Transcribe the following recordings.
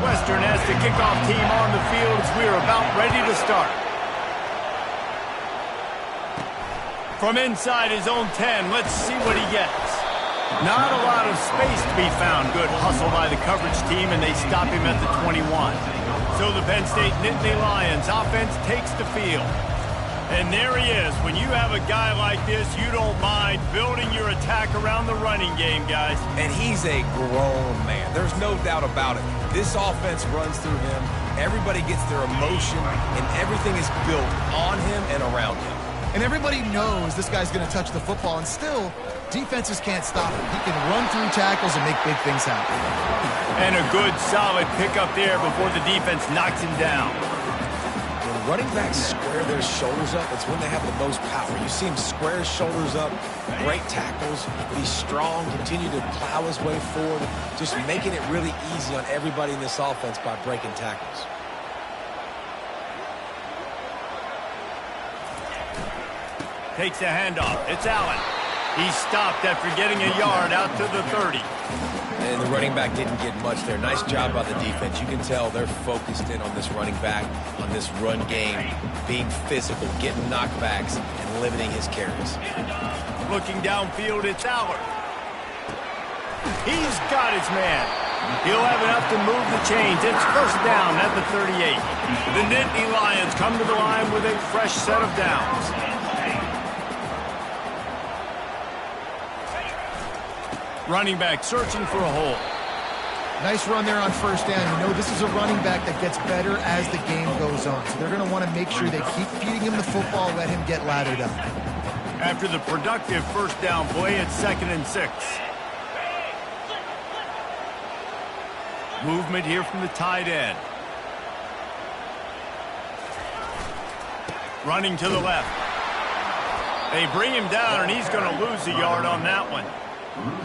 Northwestern has the kickoff team on the field as we are about ready to start. From inside his own 10, let's see what he gets. Not a lot of space to be found. Good hustle by the coverage team, and they stop him at the 21. So the Penn State Nittany Lions offense takes the field. And there he is. When you have a guy like this, you don't mind building your attack around the running game, guys. And he's a grown man. There's no doubt about it. This offense runs through him. Everybody gets their emotion, and everything is built on him and around him. And everybody knows this guy's going to touch the football, and still, defenses can't stop him. He can run through tackles and make big things happen. And a good, solid pickup there before the defense knocks him down. When running backs square their shoulders up, it's when they have the most power. You see him square his shoulders up, great tackles, be strong, continue to plow his way forward, just making it really easy on everybody in this offense by breaking tackles. Takes the handoff. It's Allen. He stopped after getting a yard out to the 30. And the running back didn't get much there. Nice job by the defense. You can tell they're focused in on this running back, on this run game, being physical, getting knockbacks, and limiting his carries. Looking downfield, it's Allen. He's got his man. He'll have enough to move the chains. It's first down at the 38. The Nittany Lions come to the line with a fresh set of downs. Running back searching for a hole. Nice run there on first down. You know, this is a running back that gets better as the game goes on. So they're going to want to make sure they keep feeding him the football, let him get lathered up. After the productive first down play, it's 2nd and 6. Movement here from the tight end. Running to the left. They bring him down, and he's going to lose a yard on that one.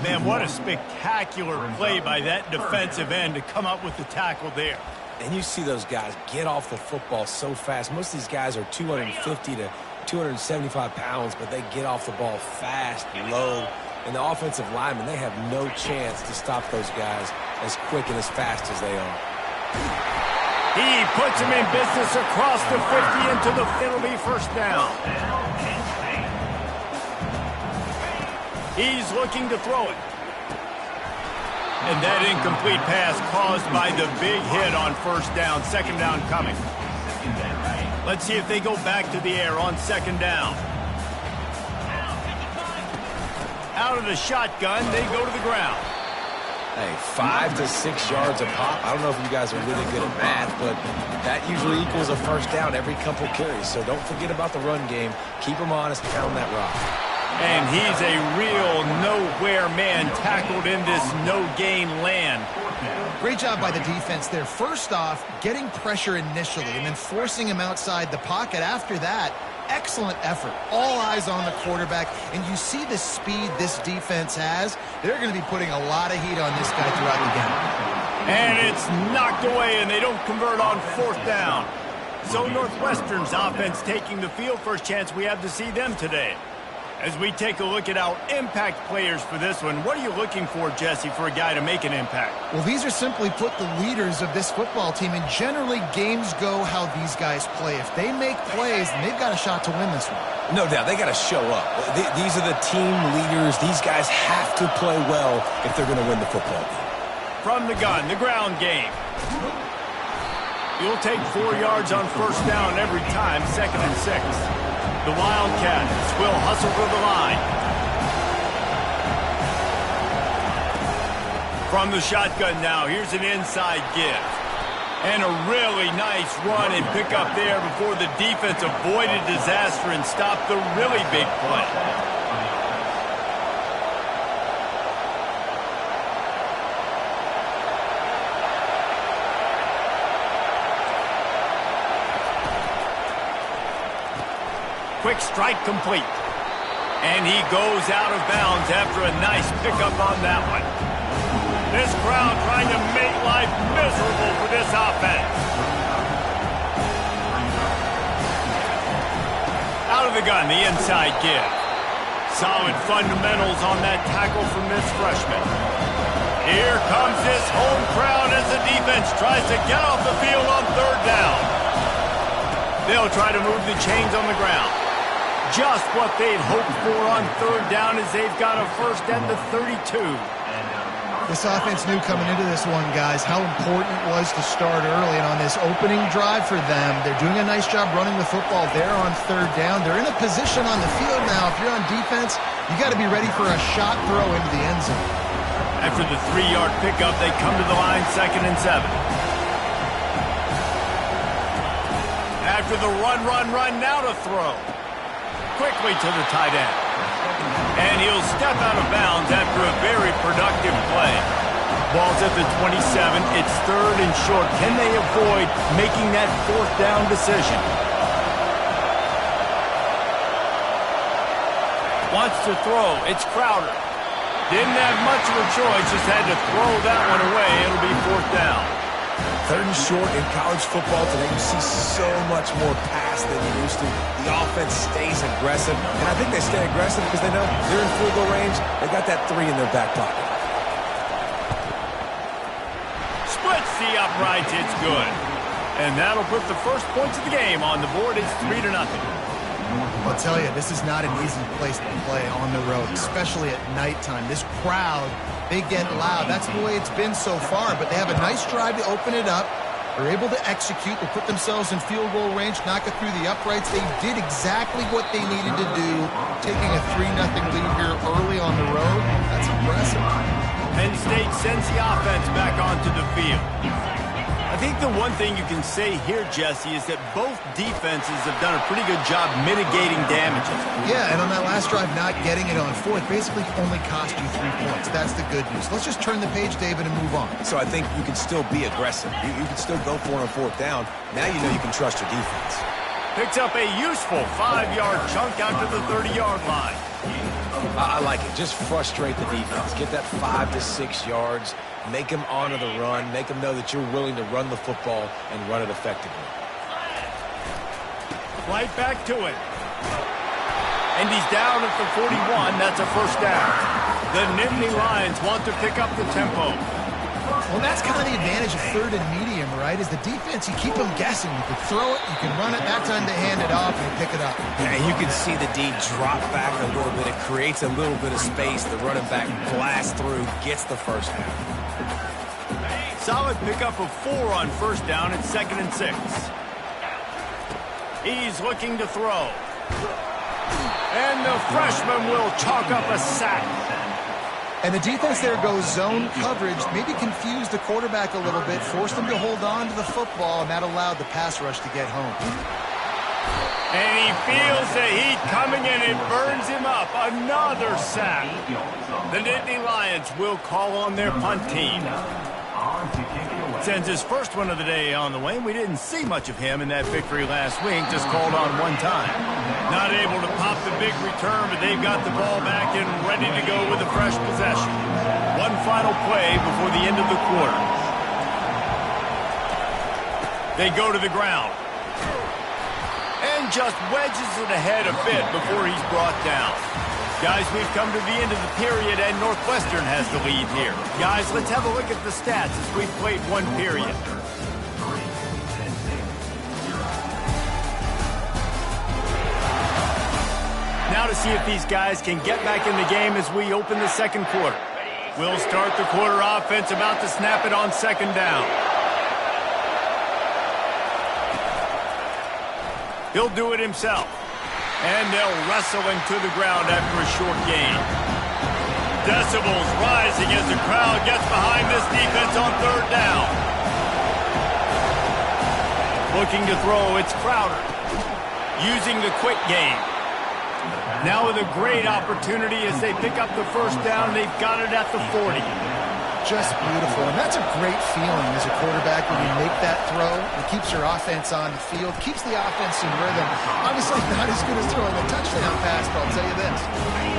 Man, what a spectacular play by that defensive end to come up with the tackle there. And you see those guys get off the football so fast. Most of these guys are 250 to 275 pounds, but they get off the ball fast, low. And the offensive linemen, they have no chance to stop those guys as quick and as fast as they are. He puts him in business across the 50 into the penalty first down. He's looking to throw it. And that incomplete pass caused by the big hit on first down. 2nd down coming. Let's see if they go back to the air on 2nd down. Out of the shotgun, they go to the ground. Hey, 5 to 6 yards a pop. I don't know if you guys are really good at math, but that usually equals a first down every couple carries. So don't forget about the run game. Keep them honest, pound that rock. And he's a real nowhere man tackled in this no-gain land. Great job by the defense there. First off, getting pressure initially and then forcing him outside the pocket. After that, excellent effort. All eyes on the quarterback. And you see the speed this defense has. They're going to be putting a lot of heat on this guy throughout the game. And it's knocked away, and they don't convert on 4th down. So Northwestern's offense taking the field. First chance we have to see them today. As we take a look at our impact players for this one, what are you looking for, Jesse, for a guy to make an impact? Well, these are simply put the leaders of this football team, and generally games go how these guys play. If they make plays, then they've got a shot to win this one. No doubt, they got to show up. These are the team leaders. These guys have to play well if they're going to win the football game. From the gun, the ground game. You'll take 4 yards on first down every time, 2nd and 6. The Wildcats will hustle to the line. From the shotgun now, here's an inside give. And a really nice run and pick up there before the defense avoided disaster and stopped the really big play. Quick strike complete. And he goes out of bounds after a nice pickup on that one. This crowd trying to make life miserable for this offense. Out of the gun, the inside give. Solid fundamentals on that tackle from this freshman. Here comes this home crowd as the defense tries to get off the field on third down. They'll try to move the chains on the ground. Just what they'd hoped for on third down as they've got a first and the 32. This offense knew coming into this one, guys, how important it was to start early. And on this opening drive for them, they're doing a nice job running the football there on third down. They're in a position on the field now. If you're on defense, you got to be ready for a shot throw into the end zone. After the 3-yard pickup, they come to the line 2nd and 7. After the run, now to throw. Quickly to the tight end. And he'll step out of bounds after a very productive play. Ball's at the 27. It's 3rd and short. Can they avoid making that 4th down decision? Wants to throw. It's Crowder. Didn't have much of a choice. Just had to throw that one away. It'll be 4th down. 3rd and short in college football today. You see so much more pass than you used to. The offense stays aggressive, and I think they stay aggressive because they know they're in field goal range. They got that 3 in their back pocket. Splits the uprights. It's good. And that'll put the first points of the game on the board. It's 3-0. I'll tell you, this is not an easy place to play on the road, especially at nighttime. This crowd, they get loud. That's the way it's been so far, but they have a nice drive to open it up. They're able to execute. They put themselves in field goal range, knock it through the uprights. They did exactly what they needed to do, taking a 3-0 lead here early on the road. That's impressive. Penn State sends the offense back onto the field. I think the one thing you can say here, Jesse, is that both defenses have done a pretty good job mitigating damages. Yeah, and on that last drive, not getting it on 4th basically only cost you 3 points. That's the good news. Let's just turn the page, David, and move on. So I think you can still be aggressive. You can still go for it on 4th down. Now you know you can trust your defense. Picks up a useful 5-yard chunk out to the 30-yard line. I like it. Just frustrate the defense. Get that 5 to 6 yards. Make them honor the run. Make them know that you're willing to run the football and run it effectively. Right back to it. And he's down at the 41. That's a first down. The Nittany Lions want to pick up the tempo. Well, that's kind of the advantage of 3rd and medium, right? Is the defense, you keep them guessing. You can throw it, you can run it. That time they hand it off and you pick it up. Yeah, you can see the D drop back a little bit. It creates a little bit of space. The running back blasts through, gets the first down. Solid pickup of 4 on first down at 2nd and 6. He's looking to throw. And the freshman will chalk up a sack. And the defense there goes zone coverage, maybe confused the quarterback a little bit, forced him to hold on to the football, and that allowed the pass rush to get home. And he feels the heat coming, and it burns him up. Another sack. The Nittany Lions will call on their punt team. Sends his first one of the day on the way. We didn't see much of him in that victory last week, just called on one time. Not able to pop the big return, but they've got the ball back and ready to go with a fresh possession. One final play before the end of the quarter. They go to the ground. And just wedges it ahead a bit before he's brought down. Guys, we've come to the end of the period, and Northwestern has the lead here. Guys, let's have a look at the stats as we've played one period. Now to see if these guys can get back in the game as we open the second quarter. We'll start the quarter offense about to snap it on 2nd down. He'll do it himself. And they'll wrestle him to the ground after a short gain. Decibels rising as the crowd gets behind this defense on 3rd down. Looking to throw, it's Crowder. Using the quick game. Now with a great opportunity as they pick up the first down. They've got it at the 40. Just beautiful, and that's a great feeling as a quarterback when you make that throw. It keeps your offense on the field, keeps the offense in rhythm. Obviously not as good as throwing a touchdown pass, but I'll tell you this,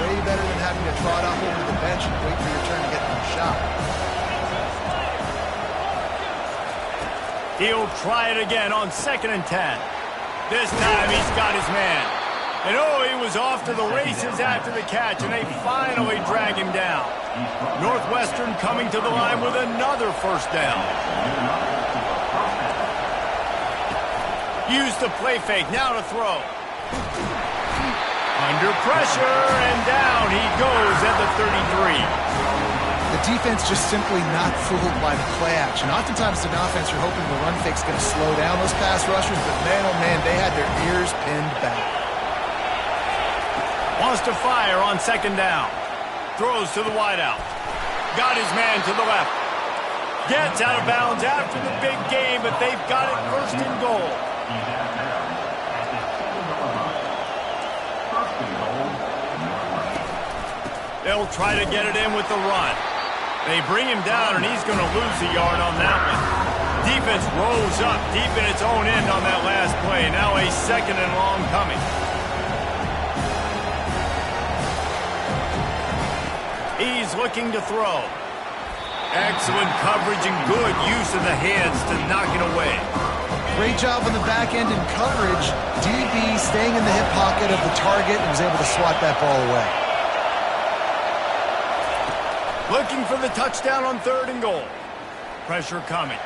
way better than having to trot off over to the bench and wait for your turn to get the shot. He'll try it again on 2nd and 10. This time he's got his man. And oh, he was off to the races after the catch, and they finally drag him down. Northwestern coming to the line with another first down. Use the play fake, now to throw. Under pressure, and down he goes at the 33. The defense just simply not fooled by the play action. Oftentimes, as an offense, you're hoping the run fake's going to slow down those pass rushers, but man, oh man, they had their ears pinned back. Wants to fire on second down. Throws to the wideout. Got his man to the left. Gets out of bounds after the big game, but they've got it first and goal. They'll try to get it in with the run. They bring him down, and he's going to lose a yard on that one. Defense rolls up deep in its own end on that last play. Now a second and long coming. He's looking to throw. Excellent coverage and good use of the hands to knock it away. Great job on the back end in coverage. DB staying in the hip pocket of the target and was able to swat that ball away. Looking for the touchdown on third and goal. Pressure coming.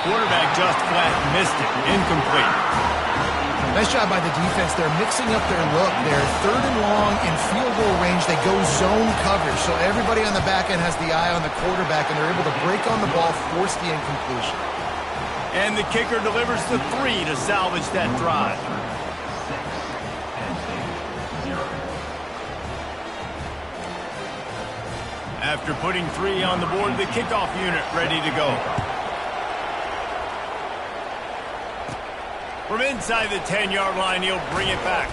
Quarterback just flat missed it. Incomplete. Nice job by the defense. They're mixing up their look. They're third and long in field goal range. They go zone coverage. So everybody on the back end has the eye on the quarterback, and they're able to break on the ball, force the incompletion. And the kicker delivers the 3 to salvage that drive. After putting 3 on the board, the kickoff unit ready to go. From inside the 10-yard line, he'll bring it back.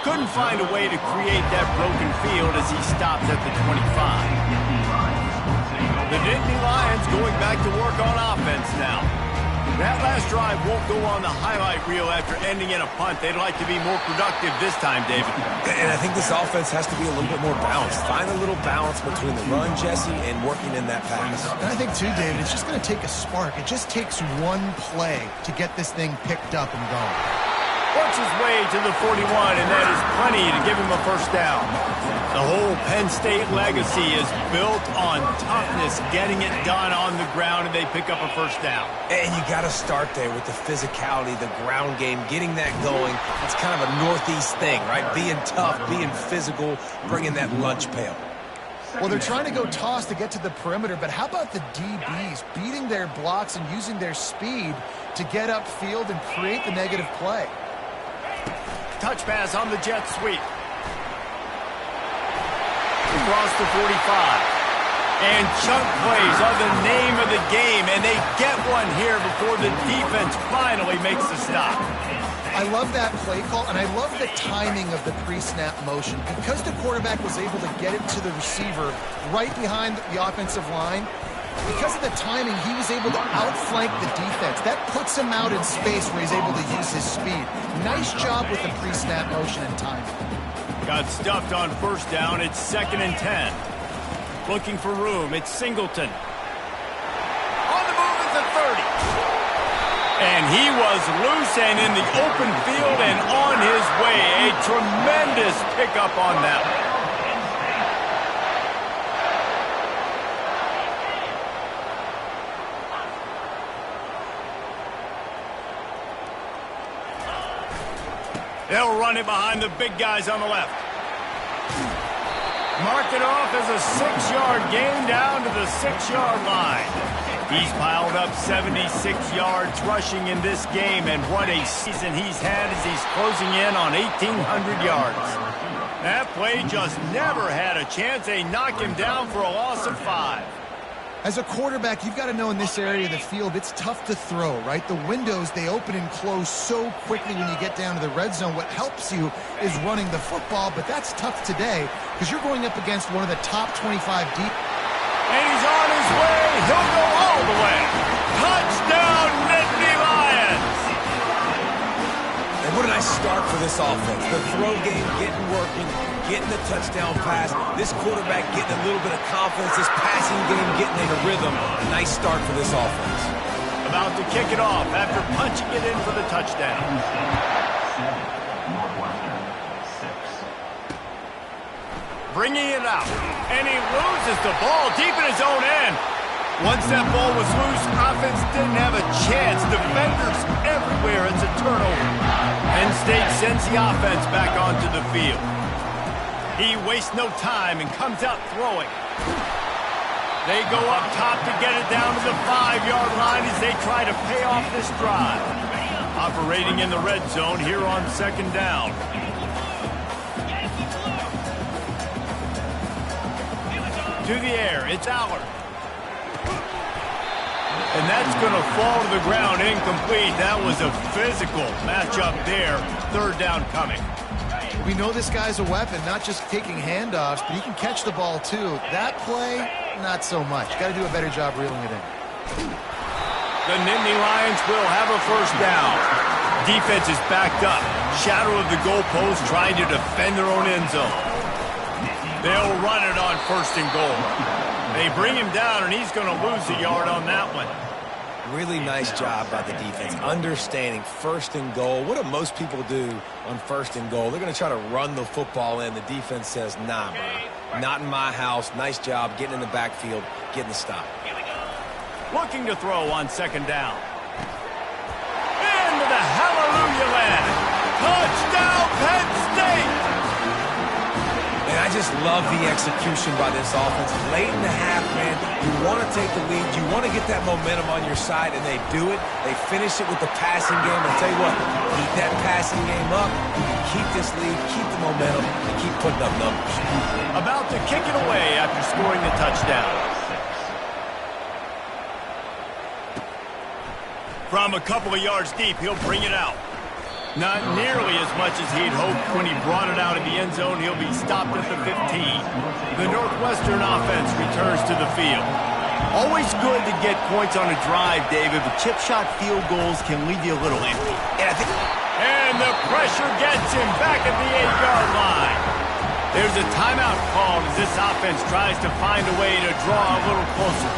Couldn't find a way to create that broken field as he stopped at the 25. The Nittany Lions going back to work on offense now. That last drive won't go on the highlight reel after ending in a punt. They'd like to be more productive this time, David. And I think this offense has to be a little bit more balanced. Find a little balance between the run, Jesse, and working in that pass. And I think, too, David, it's just going to take a spark. It just takes one play to get this thing picked up and going. Works his way to the 41, and that is plenty to give him a first down. The whole Penn State legacy is built on toughness, getting it done on the ground, and they pick up a first down. And you got to start there with the physicality, the ground game, getting that going. It's kind of a Northeast thing, right? Being tough, being physical, bringing that lunch pail. Well, they're trying to go toss to get to the perimeter, but how about the DBs beating their blocks and using their speed to get upfield and create the negative play? Touch pass on the jet sweep. Across the 45. And chunk plays are the name of the game, and they get one here before the defense finally makes the stop. I love that play call, and I love the timing of the pre-snap motion. Because the quarterback was able to get it to the receiver right behind the offensive line, because of the timing, he was able to outflank the defense. That puts him out in space where he's able to use his speed. Nice job with the pre-snap motion and timing. Got stuffed on first down. It's 2nd and 10. Looking for room. It's Singleton. On the move at the 30. And he was loose and in the open field and on his way. A tremendous pickup on that one. They'll run it behind the big guys on the left. Mark it off as a 6-yard gain down to the 6-yard line. He's piled up 76 yards rushing in this game, and what a season he's had as he's closing in on 1,800 yards. That play just never had a chance. They knock him down for a loss of 5. As a quarterback, you've got to know in this area of the field, it's tough to throw, right? The windows, they open and close so quickly when you get down to the red zone. What helps you is running the football, but that's tough today because you're going up against one of the top 25 deep. And he's on his way. He'll go all the way. Touchdown, Nittany Lions! And what a nice start for this offense. The throw game getting working, getting the touchdown pass. This quarterback getting a little bit of confidence. This passing game getting in a rhythm. A nice start for this offense. About to kick it off after punching it in for the touchdown. bringing it out. And he loses the ball deep in his own end. Once that ball was loose, offense didn't have a chance. Defenders everywhere. It's a turnover. Penn State sends the offense back onto the field. He wastes no time and comes out throwing. They go up top to get it down to the 5-yard line as they try to pay off this drive. Operating in the red zone here on second down. To the air, it's Allard. And that's going to fall to the ground incomplete. That was a physical matchup there. Third down coming. We know this guy's a weapon, not just taking handoffs, but he can catch the ball too. That play, not so much. Got to do a better job reeling it in. The Nittany Lions will have a first down. Defense is backed up. Shadow of the goalpost trying to defend their own end zone. They'll run it on first and goal. They bring him down, and he's going to lose a yard on that one. Really nice job by the defense, understanding first and goal. What do most people do on first and goal? They're going to try to run the football in. The defense says, nah, bro. Not in my house. Nice job getting in the backfield, getting the stop. Looking to throw on second down. Into the hallelujah land. Touchdown, Penn State! And I just love the execution by this offense. Late in the half, man, you want to take the lead. You want to get that momentum on your side, and they do it. They finish it with the passing game. I'll tell you what, keep that passing game up. You can keep this lead, keep the momentum, and keep putting up numbers. About to kick it away after scoring the touchdown. From a couple of yards deep, he'll bring it out. Not nearly as much as he'd hoped when he brought it out of the end zone. He'll be stopped at the 15. The Northwestern offense returns to the field. Always good to get points on a drive, David, but chip shot field goals can leave you a little empty. And the pressure gets him back at the 8-yard line. There's a timeout called as this offense tries to find a way to draw a little closer.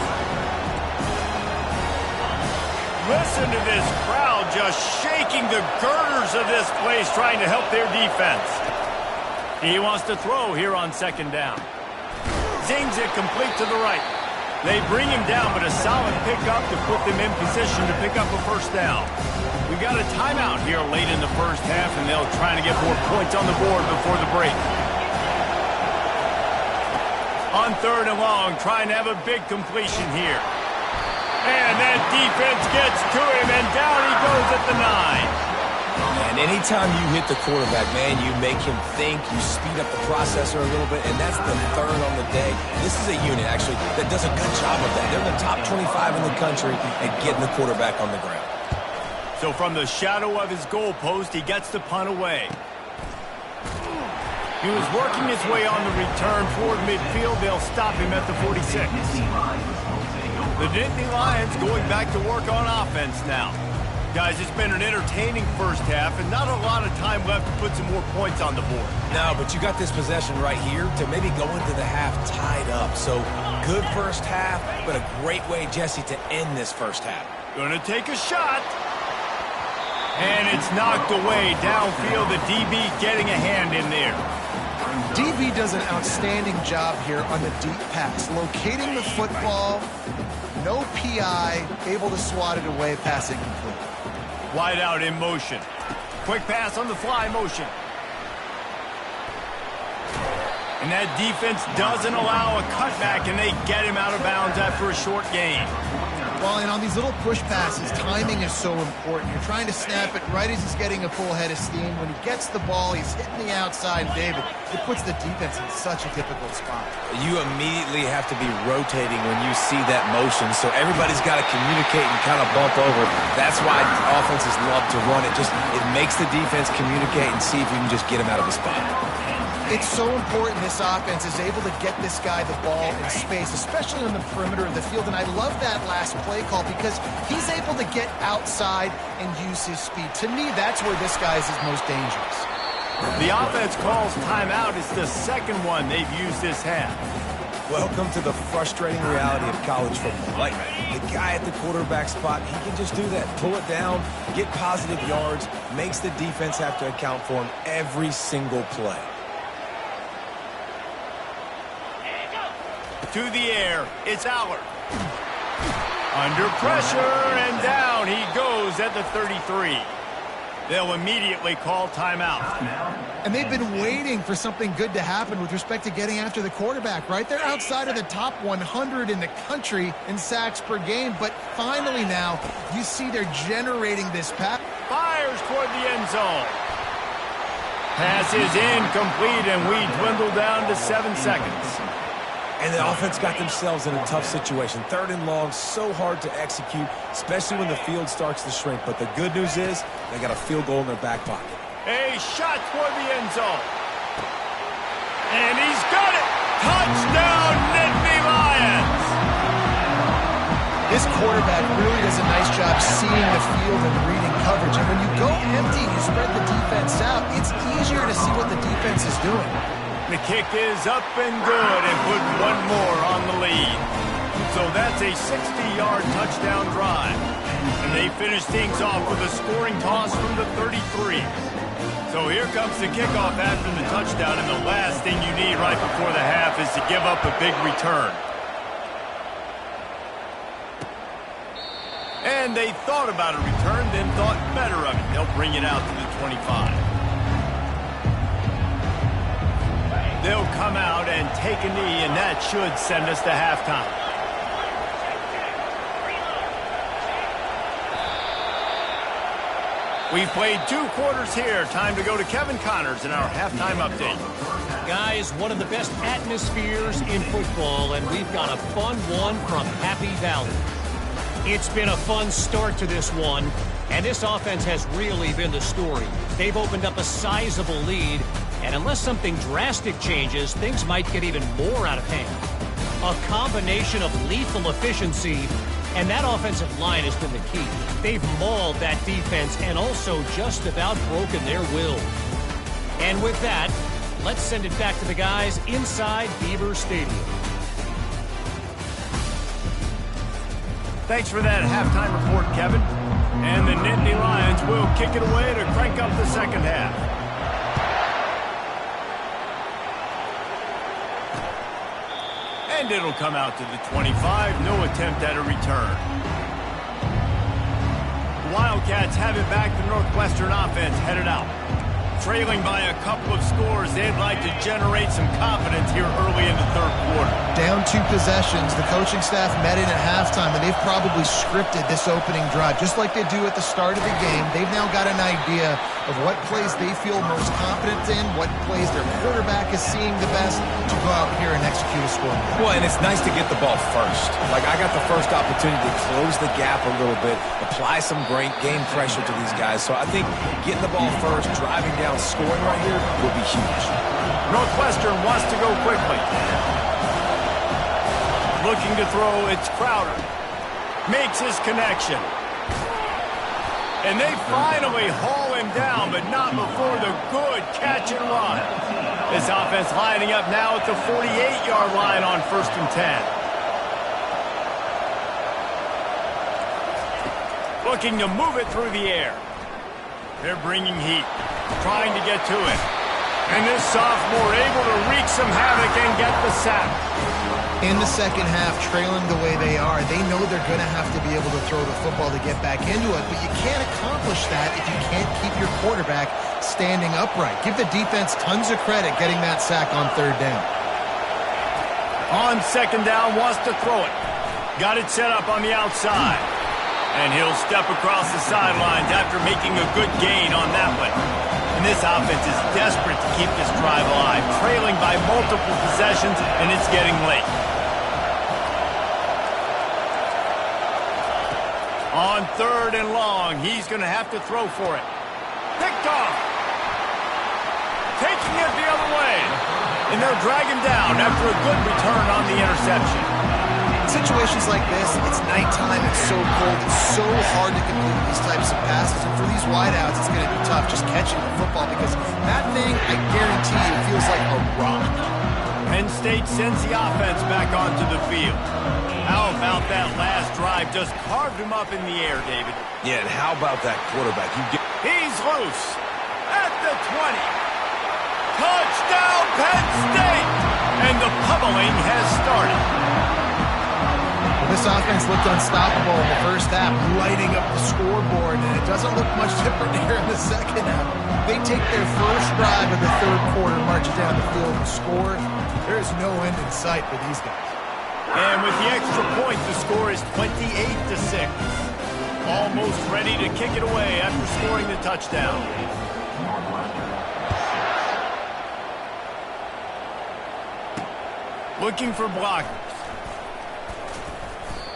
Listen to this crowd just shaking the girders of this place trying to help their defense. He wants to throw here on second down. Zings it complete to the right. They bring him down, but a solid pickup to put them in position to pick up a first down. We've got a timeout here late in the first half, and they'll try to get more points on the board before the break. On third and long, trying to have a big completion here. And that defense gets to him, and down he goes at the 9. And anytime you hit the quarterback, man, you make him think, you speed up the processor a little bit, and that's the third on the day. This is a unit, actually, that does a good job of that. They're in the top 25 in the country at getting the quarterback on the ground. So from the shadow of his goalpost, he gets the punt away. He was working his way on the return toward midfield. They'll stop him at the 46. The Nittany Lions going back to work on offense now. Guys, it's been an entertaining first half and not a lot of time left to put some more points on the board. No, but you got this possession right here to maybe go into the half tied up. So good first half, but a great way, Jesse, to end this first half. Gonna take a shot. And it's knocked away downfield. The DB getting a hand in there. DB does an outstanding job here on the deep pass, locating the football, no PI, able to swat it away, pass incomplete. Wide out in motion. Quick pass on the fly motion. And that defense doesn't allow a cutback, and they get him out of bounds after a short gain. Well, and on these little push passes, timing is so important. You're trying to snap it right as he's getting a full head of steam. When he gets the ball, he's hitting the outside, David. It puts the defense in such a difficult spot. You immediately have to be rotating when you see that motion, so everybody's got to communicate and kind of bump over. That's why offenses love to run it. It makes the defense communicate and see if you can just get him out of the spot. It's so important this offense is able to get this guy the ball in space, especially on the perimeter of the field. And I love that last play call because he's able to get outside and use his speed. To me, that's where this guy is his most dangerous. The offense calls timeout. It's the second one they've used this half. Welcome to the frustrating reality of college football. Like, the guy at the quarterback spot, he can just do that. Pull it down, get positive yards, makes the defense have to account for him every single play. To the air, it's Allard. Under pressure, and down he goes at the 33. They'll immediately call timeout. And they've been waiting for something good to happen with respect to getting after the quarterback, right? They're outside of the top 100 in the country in sacks per game, but finally now you see they're generating this pass. Fires toward the end zone. Pass is incomplete, and we dwindle down to 7 seconds. And the offense got themselves in a tough situation. 3rd and long, so hard to execute, especially when the field starts to shrink. But the good news is they got a field goal in their back pocket. A shot toward the end zone. And he's got it! Touchdown, Nittany Lions! This quarterback really does a nice job seeing the field and reading coverage. And when you go empty, you spread the defense out, it's easier to see what the defense is doing. The kick is up and good and put one more on the lead. So that's a 60-yard touchdown drive. And they finish things off with a scoring toss from the 33. So here comes the kickoff after the touchdown, and the last thing you need right before the half is to give up a big return. And they thought about a return, then thought better of it. They'll bring it out to the 25. They'll come out and take a knee, and that should send us to halftime. We've played 2 quarters here. Time to go to Kevin Connors in our halftime update. Guys, one of the best atmospheres in football, and we've got a fun one from Happy Valley. It's been a fun start to this one, and this offense has really been the story. They've opened up a sizable lead, and unless something drastic changes, things might get even more out of hand. A combination of lethal efficiency, and that offensive line has been the key. They've mauled that defense and also just about broken their will. And with that, let's send it back to the guys inside Beaver Stadium. Thanks for that halftime report, Kevin. And the Nittany Lions will kick it away to crank up the second half. And it'll come out to the 25. No attempt at a return. The Wildcats have it back. The Northwestern offense headed out. Trailing by a couple of scores, they'd like to generate some confidence here early in the third quarter. Down 2 possessions, the coaching staff met in at halftime, and they've probably scripted this opening drive. Just like they do at the start of the game, they've now got an idea of what plays they feel most confident in, what plays their quarterback is seeing the best to go out here and execute a score. Well, and it's nice to get the ball first. Like, I got the first opportunity to close the gap a little bit, apply some great game pressure to these guys. So I think getting the ball first, driving down, scoring right here will be huge. Northwestern wants to go quickly. Looking to throw, it's Crowder. Makes his connection. And they finally haul him down, but not before the good catch and run. This offense lining up now at the 48-yard line on 1st and 10. Looking to move it through the air. They're bringing heat, trying to get to it. And this sophomore able to wreak some havoc and get the sack. In the second half, trailing the way they are, they know they're going to have to be able to throw the football to get back into it, but you can't accomplish that if you can't keep your quarterback standing upright. Give the defense tons of credit getting that sack on 3rd down. On 2nd down, wants to throw it. Got it set up on the outside. And he'll step across the sidelines after making a good gain on that one. And this offense is desperate to keep this drive alive, trailing by multiple possessions, and it's getting late. On 3rd and long, he's going to have to throw for it. Picked off. Taking it the other way. And they'll drag him down after a good return on the interception. In situations like this, it's nighttime, it's so cold, it's so hard to complete these types of passes. And for these wideouts, it's going to be tough just catching the football because that thing, I guarantee you, feels like a rock. Penn State sends the offense back onto the field. How about that last drive? Just carved him up in the air, David. Yeah, and how about that quarterback? He's loose at the 20. Touchdown, Penn State! And the pummeling has started. Well, this offense looked unstoppable in the first half, lighting up the scoreboard, and it doesn't look much different here in the second half. They take their first drive of the third quarter, march down the field and score. There is no end in sight for these guys. And with the extra point, the score is 28-6. Almost ready to kick it away after scoring the touchdown. Looking for blockers.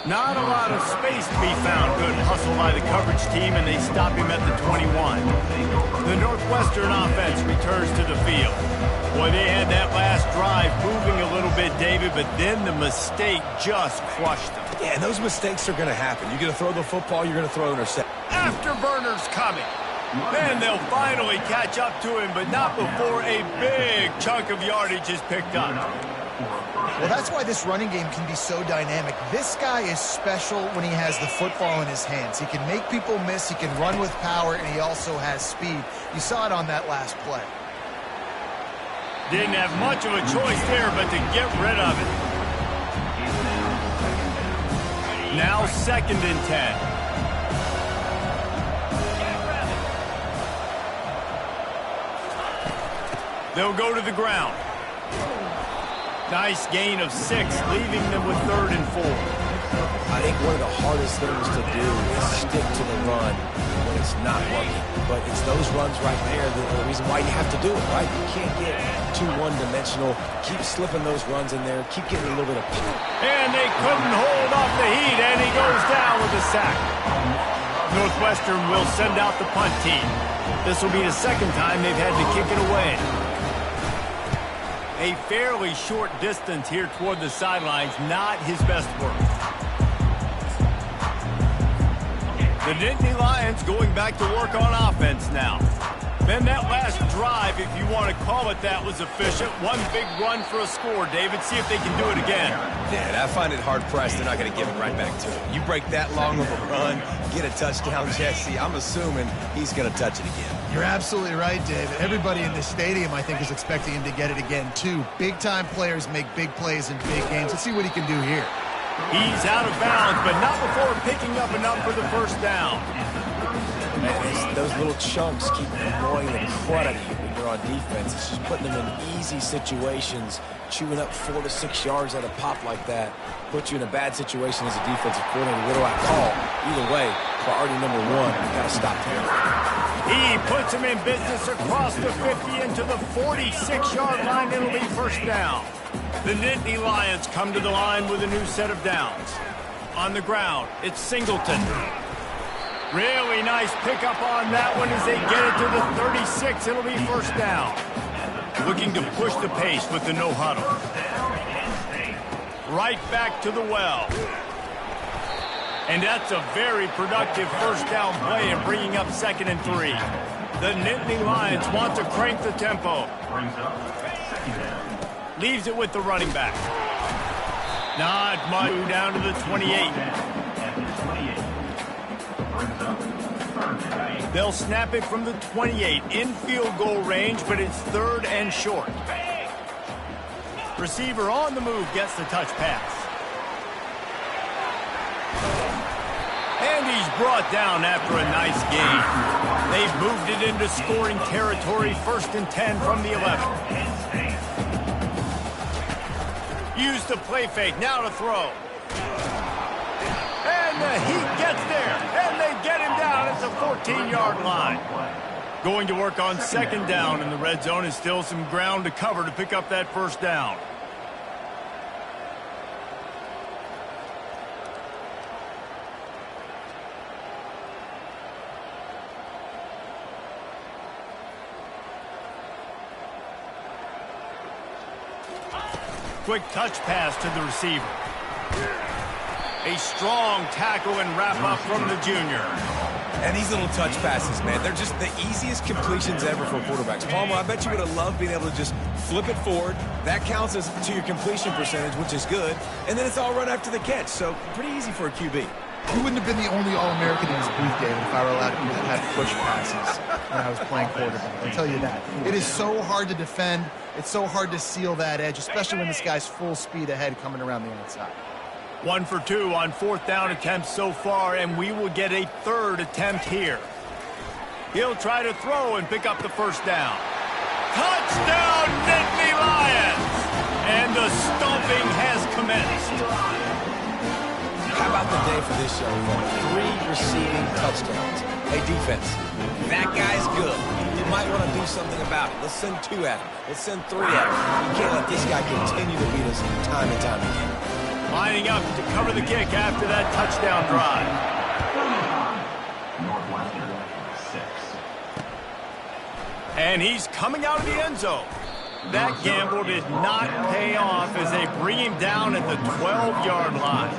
Not a lot of space to be found. Good hustle by the coverage team, and they stop him at the 21. The Northwestern offense returns to the field. Boy, they had that last drive moving a little bit, David, but then the mistake just crushed them. Yeah, those mistakes are going to happen. You're going to throw the football, you're going to throw an interception. Afterburners coming. And they'll finally catch up to him, but not before a big chunk of yardage is picked up. Well, that's why this running game can be so dynamic. This guy is special when he has the football in his hands. He can make people miss, he can run with power, and he also has speed. You saw it on that last play. Didn't have much of a choice there, but to get rid of it. Now 2nd and 10. They'll go to the ground. Nice gain of 6, leaving them with 3rd and 4. I think one of the hardest things to do is stick to the run when it's not working. But it's those runs right there that are the reason why you have to do it, right? You can't get too one-dimensional. Keep slipping those runs in there. Keep getting a little bit of... And they couldn't hold off the heat, and he goes down with a sack. Northwestern will send out the punt team. This will be the 2nd time they've had to kick it away. A fairly short distance here toward the sidelines, not his best work. The Nittany Lions going back to work on offense now. Then that last drive, if you want to call it that, was efficient. One big run for a score, David. See if they can do it again. Yeah, I find it hard-pressed. They're not going to give it right back to him. You break that long of a run, get a touchdown, Jesse, I'm assuming he's going to touch it again. You're absolutely right, David. Everybody in this stadium, I think, is expecting him to get it again, too. Big-time players make big plays in big games. Let's see what he can do here. He's out of bounds, but not before picking up enough for the first down. Those little chunks keep annoying the crud out of you when you're on defense. It's just putting them in easy situations, chewing up 4 to 6 yards at a pop like that. Put you in a bad situation as a defensive coordinator. What do I call? Either way, priority number 1, you got to stop him. He puts him in business across the 50 into the 46-yard line. It'll be first down. The Nittany Lions come to the line with a new set of downs. On the ground, it's Singleton. Really nice pickup on that one as they get it to the 36. It'll be first down. Looking to push the pace with the no huddle. Right back to the well. And that's a very productive first down play and bringing up 2nd and 3. The Nittany Lions want to crank the tempo. Leaves it with the running back. Not much. Down to the 28. They'll snap it from the 28 in field goal range, but it's 3rd and short. Receiver on the move gets the touch pass. And he's brought down after a nice gain. They've moved it into scoring territory, 1st and 10 from the 11. Use the play fake, now to throw. And the Heat gets there, and they get him down at the 14-yard line. Going to work on 2nd down in the red zone, and still some ground to cover to pick up that first down. Quick touch pass to the receiver. A strong tackle and wrap up from the junior. And these little touch passes, man, they're just the easiest completions ever for quarterbacks. Palmer, I bet you would have loved being able to just flip it forward. That counts as to your completion percentage, which is good. And then it's all run after the catch, so pretty easy for a QB. You wouldn't have been the only All-American in this booth, David, if I were allowed to have push passes when I was playing quarterback. I'll tell you that. It is so hard to defend. It's so hard to seal that edge, especially when this guy's full speed ahead coming around the outside. 1 for 2 on 4th down attempts so far, and we will get a 3rd attempt here. He'll try to throw and pick up the 1st down. Touchdown, Nittany Lions! And the stomping has commenced. How about the day for this young man? 3 receiving touchdowns. Hey, defense, that guy's good. You might want to do something about it. Let's send 2 at him. Let's send 3 at him. You can't let this guy continue to beat us time and time again. Lining up to cover the kick after that touchdown drive. And he's coming out of the end zone. That gamble did not pay off as they bring him down at the 12-yard line.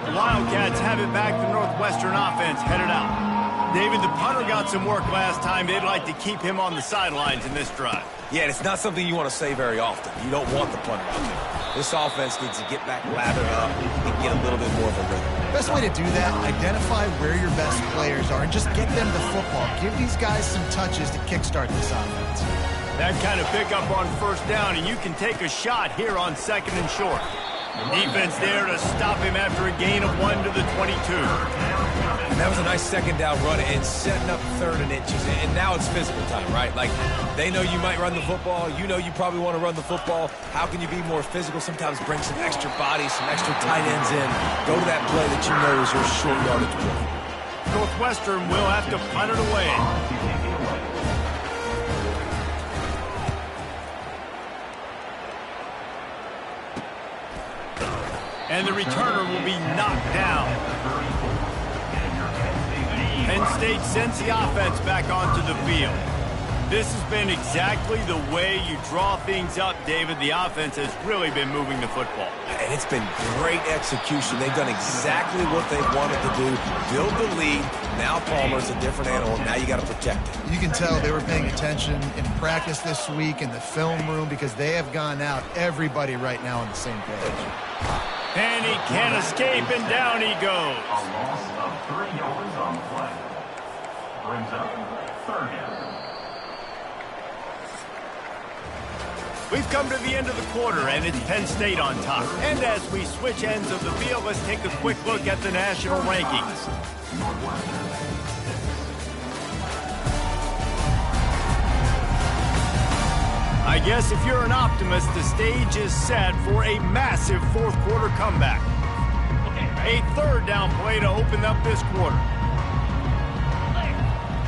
The Wildcats have it back. The Northwestern offense headed out. David, the punter got some work last time. They'd like to keep him on the sidelines in this drive. Yeah, and it's not something you want to say very often. You don't want the punter out there. This offense needs to get back lathered up and get a little bit more of a rhythm. Best way to do that, identify where your best players are and just get them the football. Give these guys some touches to kickstart this offense. That kind of pickup on 1st down, and you can take a shot here on 2nd and short. Defense there to stop him after a gain of 1 to the 22. And that was a nice 2nd down run and setting up 3rd and inches. And now it's physical time, right? Like, they know you might run the football. You know you probably want to run the football. How can you be more physical? Sometimes bring some extra bodies, some extra tight ends in. Go to that play that you know is your short yardage play. Northwestern will have to punt it away. And the returner will be knocked down. Penn State sends the offense back onto the field. This has been exactly the way you draw things up, David. The offense has really been moving the football. And it's been great execution. They've done exactly what they wanted to do. Build the lead. Now Palmer's a different animal. Now you got to protect it. You can tell they were paying attention in practice this week in the film room because they have gone out, everybody right now on the same page. And he can't escape, and down he goes. A loss of 3 yards on the play. Brings up 3rd down. We've come to the end of the quarter, and it's Penn State on top. And as we switch ends of the field, let's take a quick look at the national rankings. I guess if you're an optimist, the stage is set for a massive 4th quarter comeback. A 3rd down play to open up this quarter.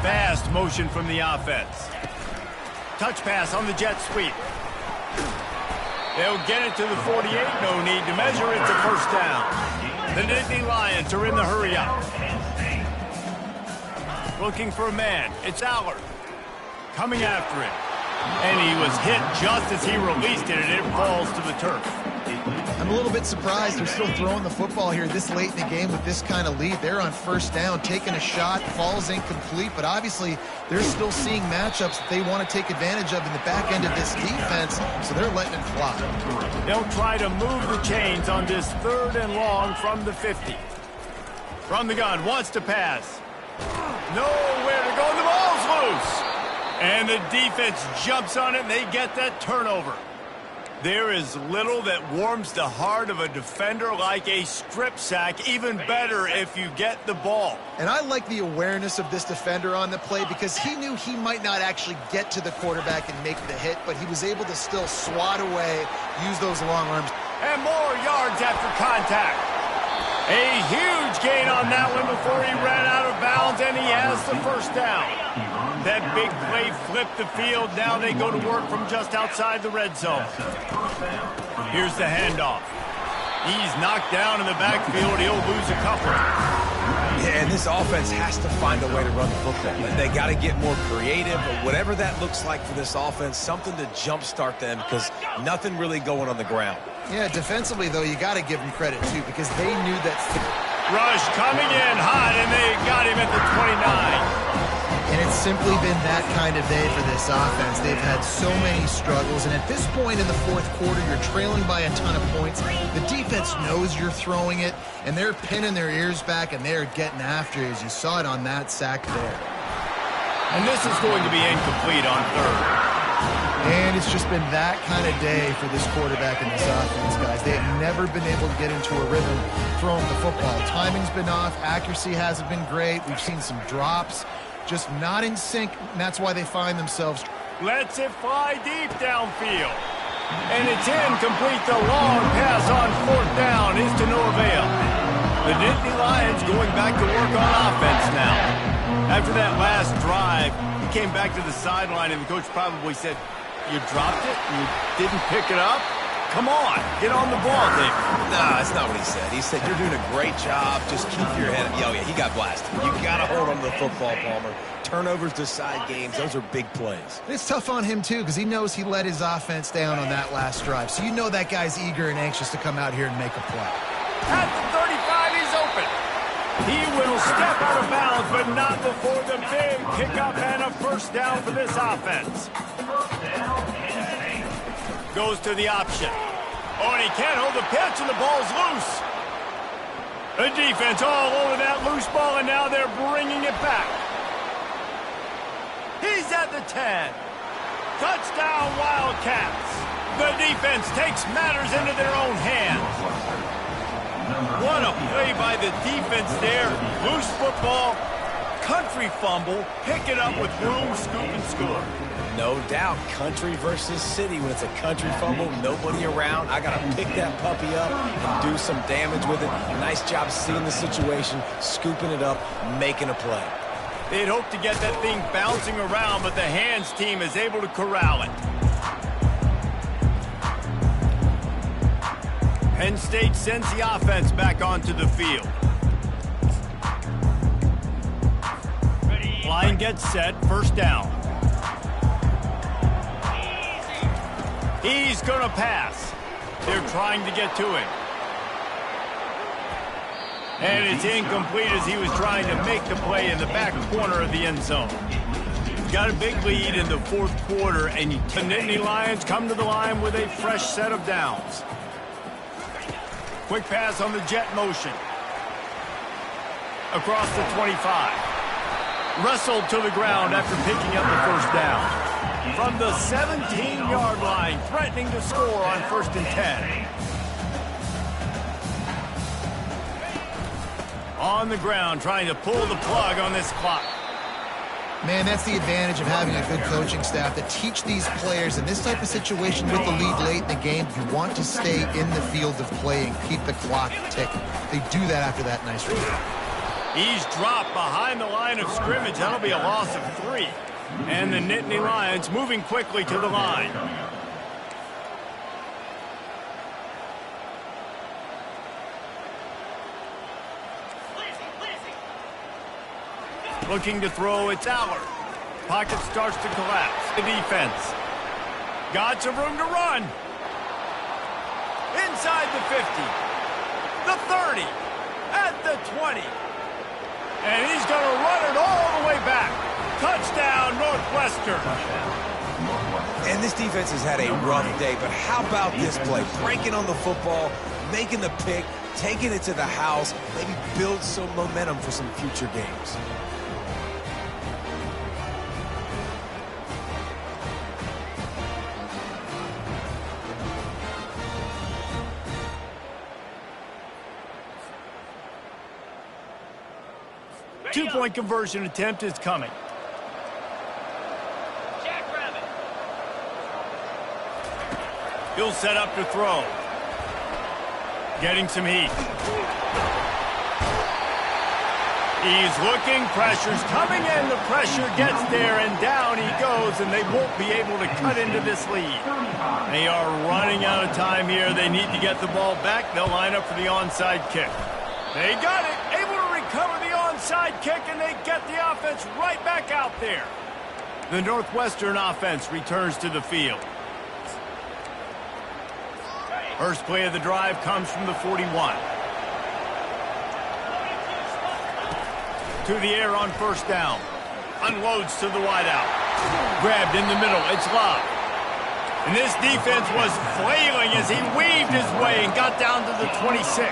Fast motion from the offense. Touch pass on the jet sweep. They'll get it to the 48. No need to measure. It's a 1st down. The Nittany Lions are in the hurry up. Looking for a man. It's Allard. Coming after it. And he was hit just as he released it, and it falls to the turf. I'm a little bit surprised they're still throwing the football here this late in the game with this kind of lead. They're on 1st down, taking a shot, falls incomplete, but obviously they're still seeing matchups that they want to take advantage of in the back end of this defense, so they're letting it fly. They'll try to move the chains on this 3rd and long from the 50. From the gun, wants to pass. Nowhere to go, and the ball's loose. And the defense jumps on it, and they get that turnover. There is little that warms the heart of a defender like a strip sack. Even better if you get the ball. And I like the awareness of this defender on the play because he knew he might not actually get to the quarterback and make the hit, but he was able to still swat away, use those long arms. And more yards after contact. A huge gain on that one before he ran out of bounds, and he has the 1st down. That big play flipped the field. Now they go to work from just outside the red zone. Here's the handoff. He's knocked down in the backfield. He'll lose a couple. Yeah, and this offense has to find a way to run the football. They got to get more creative, but whatever that looks like for this offense, something to jumpstart them because nothing really going on the ground. Yeah, defensively, though, you got to give them credit, too, because they knew that Rush coming in hot, and they got him at the 29. And it's simply been that kind of day for this offense. They've had so many struggles, and at this point in the fourth quarter, you're trailing by a ton of points. The defense knows you're throwing it, and they're pinning their ears back, and they're getting after you, as you saw it on that sack there. And this is going to be incomplete on third. And it's just been that kind of day for this quarterback and this offense, guys. They have never been able to get into a rhythm throwing the football. Timing's been off. Accuracy hasn't been great. We've seen some drops. Just not in sync, and that's why they find themselves. Lets it fly deep downfield. And it's incomplete. The long pass on fourth down is to no avail. The Nittany Lions going back to work on offense now. After that last drive, he came back to the sideline, and the coach probably said, "You dropped it? You didn't pick it up? Come on, get on the ball, Dave." Nah, that's not what he said. He said, "You're doing a great job. Just keep your head up." Oh, yeah, he got blasted. You got to hold on to the football, Palmer. Turnovers decide games. Those are big plays. It's tough on him, too, because he knows he let his offense down on that last drive. So you know that guy's eager and anxious to come out here and make a play. At the 35, he's open. He will step out of bounds, but not before the big pickup and a first down for this offense. Goes to the option. Oh, and he can't hold the pitch, and the ball's loose. The defense all over that loose ball, and now they're bringing it back. He's at the 10. Touchdown, Wildcats. The defense takes matters into their own hands. What a play by the defense there. Loose football, country fumble, pick it up with room, scoop, and score. No doubt, country versus city. When it's a country fumble, nobody around, I got to pick that puppy up and do some damage with it. Nice job seeing the situation, scooping it up, making a play. They'd hoped to get that thing bouncing around, but the hands team is able to corral it. Penn State sends the offense back onto the field. Line gets set, first down. He's going to pass. They're trying to get to him. And it's incomplete as he was trying to make the play in the back corner of the end zone. He's got a big lead in the fourth quarter, and the Nittany Lions come to the line with a fresh set of downs. Quick pass on the jet motion. Across the 25. Wrestled to the ground after picking up the first down. From the 17-yard line, threatening to score on 1st and 10. On the ground, trying to pull the plug on this clock. Man, that's the advantage of having a good coaching staff to teach these players in this type of situation with the lead late in the game. You want to stay in the field of play and keep the clock ticking. They do that after that nice run. He's dropped behind the line of scrimmage. That'll be a loss of 3. And the Nittany Lions moving quickly to the line. Looking to throw, it's Allard. Pocket starts to collapse. The defense. Got some room to run. Inside the 50. The 30. At the 20. And he's going to run it all the way back. Touchdown, Northwestern. And this defense has had a rough day, but how about this play? Breaking on the football, making the pick, taking it to the house, maybe build some momentum for some future games. Two-point conversion attempt is coming. He'll set up to throw. Getting some heat. He's looking, pressure's coming in, the pressure gets there, and down he goes, and they won't be able to cut into this lead. They are running out of time here. They need to get the ball back. They'll line up for the onside kick. They got it, able to recover the onside kick, and they get the offense right back out there. The Northwestern offense returns to the field. First play of the drive comes from the 41. to the air on first down. Unloads to the wideout. Grabbed in the middle. It's Love. And this defense was flailing as he weaved his way and got down to the 26.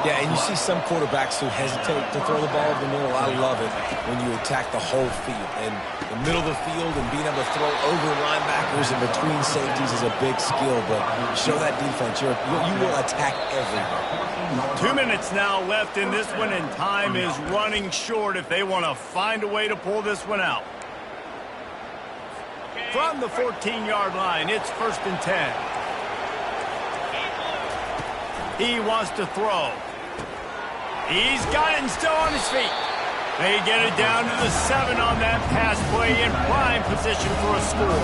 Yeah, and you see some quarterbacks who hesitate to throw the ball over the middle. I love it when you attack the whole field. And the middle of the field and being able to throw over linebackers and between safeties is a big skill. But show that defense. You will attack everyone. 2 minutes now left in this one, and time is running short if they want to find a way to pull this one out. From the 14-yard line, it's 1st and 10. He wants to throw. He's got it and still on his feet. They get it down to the 7 on that pass play in prime position for a score.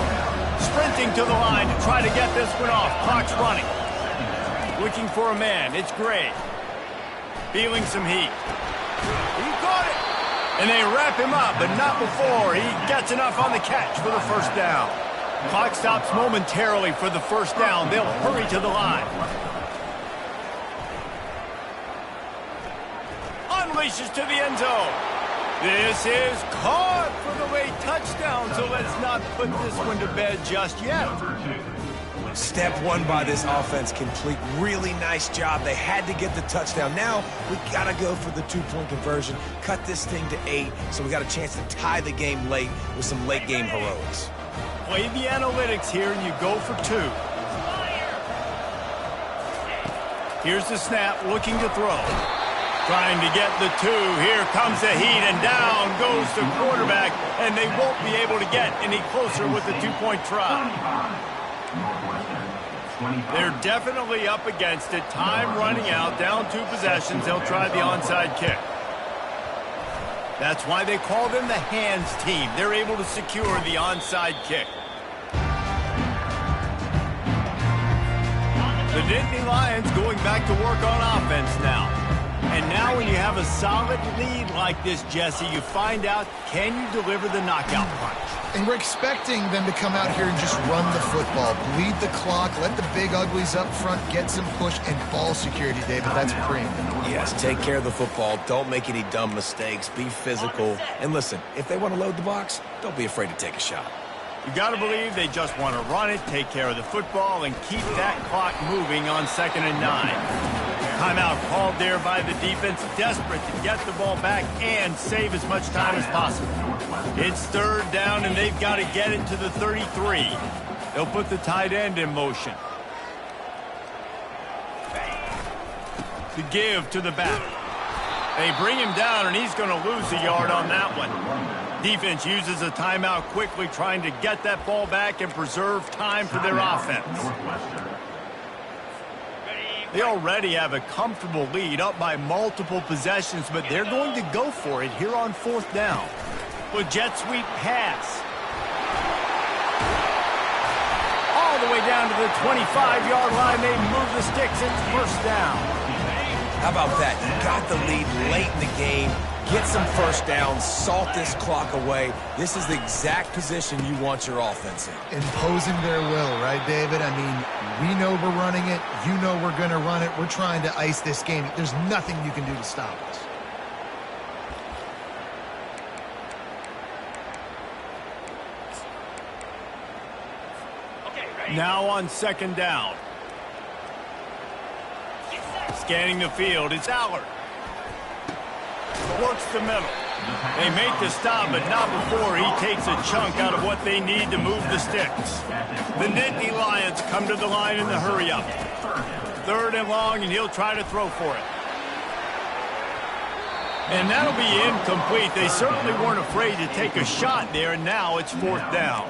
Sprinting to the line to try to get this one off. Clock's running. Looking for a man. It's Gray. Feeling some heat. He caught it. And they wrap him up, but not before he gets enough on the catch for the first down. Clock stops momentarily for the first down. They'll hurry to the line. Unleashes to the end zone. This is caught for the late touchdown, so let's not put this one to bed just yet. Step one by this offense complete. Really nice job. They had to get the touchdown. Now we got to go for the 2-point conversion. Cut this thing to 8, so we got a chance to tie the game late with some late game heroics. Play the analytics here and you go for 2. Here's the snap, looking to throw. Trying to get the 2. Here comes the heat, and down goes the quarterback, and they won't be able to get any closer with the 2-point try. They're definitely up against it. Time running out, down 2 possessions. They'll try the onside kick. That's why they call them the hands team. They're able to secure the onside kick. The Nittany Lions going back to work on offense now. And now when you have a solid lead like this, Jesse, you find out, can you deliver the knockout punch? And we're expecting them to come out here and just run the football, bleed the clock, let the big uglies up front get some push and ball security, David. That's premium. Yes, take care of the football. Don't make any dumb mistakes. Be physical. And listen, if they want to load the box, don't be afraid to take a shot. You got to believe they just want to run it, take care of the football, and keep that clock moving on 2nd and 9. Timeout called there by the defense, desperate to get the ball back and save as much time as possible. It's 3rd down, and they've got to get it to the 33. They'll put the tight end in motion. To give to the back. They bring him down, and he's going to lose a yard on that one. Defense uses a timeout quickly, trying to get that ball back and preserve time for their offense. They already have a comfortable lead, up by multiple possessions, but they're going to go for it here on 4th down. With jet sweep pass. All the way down to the 25-yard line. They move the sticks. It's 1st down. How about that? You got the lead late in the game. Get some first downs. Salt this clock away. This is the exact position you want your offense in. Imposing their will, right, David? I mean, we know we're running it. You know we're going to run it. We're trying to ice this game. There's nothing you can do to stop us. Now on 2nd down. Scanning the field, it's Allard. Works the middle. They make the stop, but not before he takes a chunk out of what they need to move the sticks. The Nittany Lions come to the line in the hurry-up. 3rd and long, and he'll try to throw for it. And that'll be incomplete. They certainly weren't afraid to take a shot there, and now it's 4th down.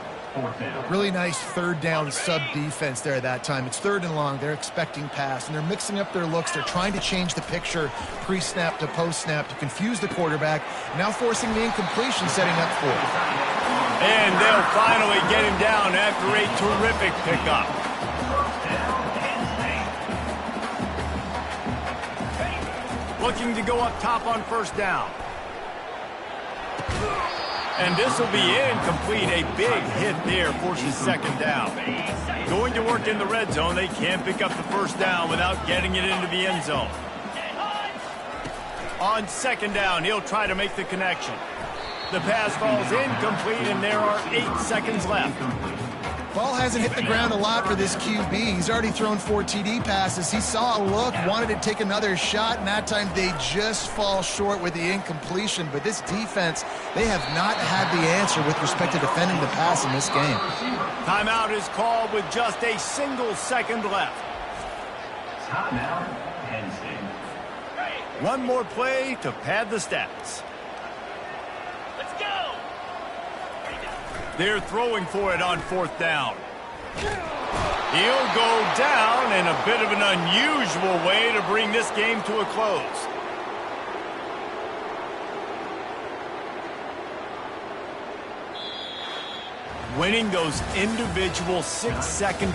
Really nice 3rd down sub-defense there at that time. It's 3rd and long. They're expecting pass, and they're mixing up their looks. They're trying to change the picture pre-snap to post-snap to confuse the quarterback, now forcing the incompletion, setting up for it. And they'll finally get him down after a terrific pickup. Looking to go up top on 1st down. And this will be incomplete. A big hit there forces 2nd down. Going to work in the red zone. They can't pick up the 1st down without getting it into the end zone. On second down, he'll try to make the connection. The pass falls incomplete, and there are 8 seconds left. Ball hasn't hit the ground a lot for this QB. He's already thrown 4 TD passes. He saw a look, wanted to take another shot, and that time they just fall short with the incompletion. But this defense, they have not had the answer with respect to defending the pass in this game. Timeout is called with just a single second left. Timeout, Penn State. One more play to pad the stats. They're throwing for it on 4th down. He'll go down in a bit of an unusual way to bring this game to a close. Winning those individual 6-second